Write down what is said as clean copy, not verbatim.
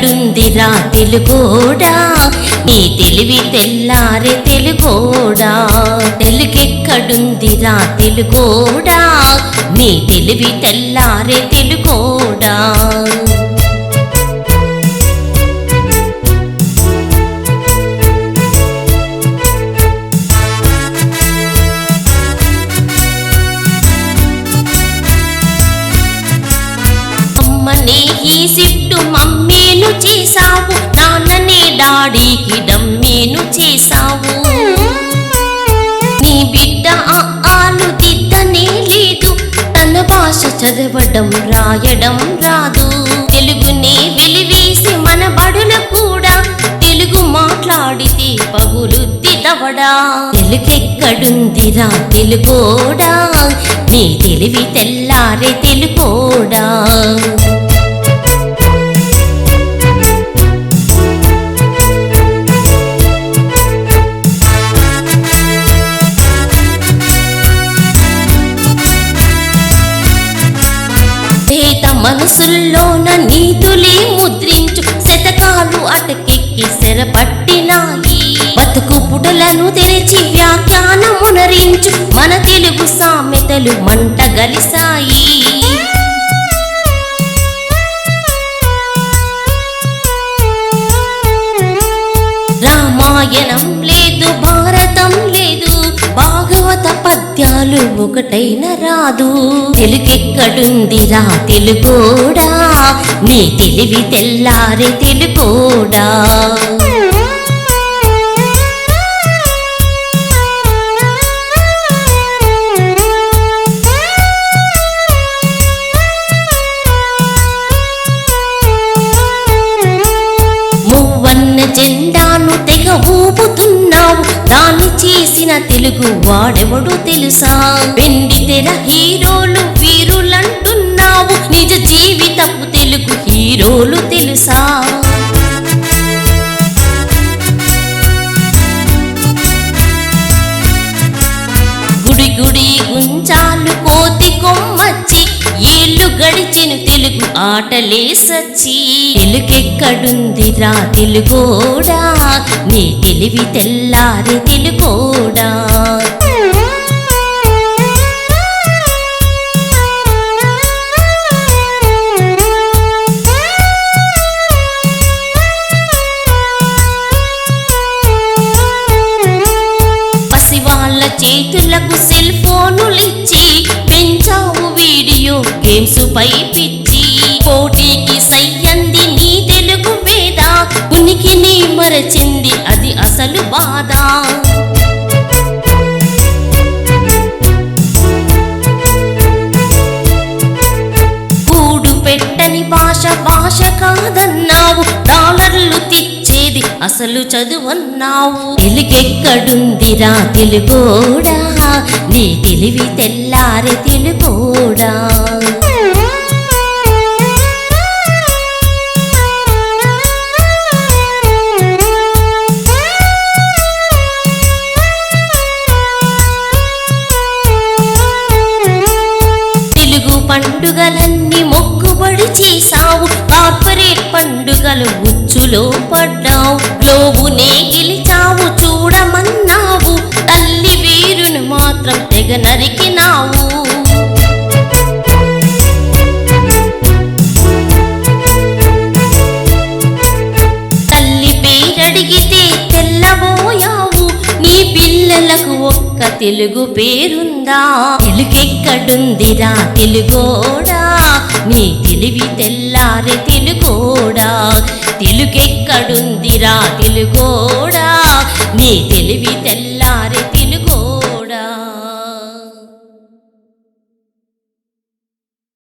తెలుగెక్కడుందిరా తెలుగోడా నీ తెలివి తెల్లారే తెలుగోడా తెలుగెక్కడుందిరా తెలుగోడా నీ తెలివి తెల్లారే తెలుగోడా అమ్మనే ఈ సిట్టు మమ్మీను చేసావు నాన్ననే డాడీకి డమ్మీను చేసావు నీ బిడ్డ ఆలు దిద్దనే లేదు తన భాష చదవడం రాయడం రాదు తెలుగునే వెలివేసి మన బడుల కూడా తెలుగు మాట్లాడితే పగులుద్ది దవడా తెలుగెక్కడుందిరా తెలుగోడా నీ తెలివి తెల్లారే తెలుగోడా పేద మనసుల్లోన నీతులే ముద్రించు శతకాలు అటకెక్కి సెరపట్టినాయి బతుకు పుటలను తెరిచి వ్యాఖ్యానమునరించు మన తెలుగు సామెతలు మంట గలిసాయి రామాయణం లేదు భారతం లేదు భాగవత పద్యాలు ఒకటైన రాదు తెలుగెక్కడుందిరా తెలుగోడా నీ తెలివి తెల్లారే తెలుగోడా మువ్వన్న జెండాను తెగ ఊపుతున్నావు దాన్ని చేసిన తెలుగు వాడెవడు తెలుసా వెండి తెర హీరోలు వీరులంటున్నావు నిజ జీవితపు తెలుగు హీరోలు తెలుసా గుడి గుడి గుంచాలు కోతి కొమ్మచ్చి ఏళ్ళు గడిచిన తెలుగు ఆటలే సచ్చి తెలుగెక్కడుందిరా తెలుగోడా నీ తెలివి తెల్లారే తెలుగోడా పసివాళ్ళ చేతులకు సెల్ ఫోనులిచ్చి పెంచావు వీడియో గేమ్స్ పై పిచ్చి పోటీకి సయ్యంది నీ తెలుగు వేద ఉనికిని మరచింది అది అసలు బాధ కూడు పెట్టని భాష భాష కాదన్నావు డాలర్లు తెచ్చేది అసలు చదువన్నావు తెలుగెక్కడుందిరా తెలుగోడా నీ తెలివి తెల్లారే తెలుగోడా తెలుగు పండుగలన్నీ మొక్కుబడి చేసావు కార్పొరేట్ పండుగలు ఉచ్చులో పడ్డావు గ్లోబునే గెలిచావు చూడమన్నావు తల్లి వీరును మాత్రం తెగ నరికినావు తల్లి పేరడిగితే తెల్లబోయావు నీ పిల్లలకు ఒక్క తెలుగు పేరుందా తెలుగెక్కడుందిరా తెలుగోడా నీ తెలివి తెల్లారే తెలుగోడా తెలుగెక్కడుందిరా తెలుగోడా నీ తెలివి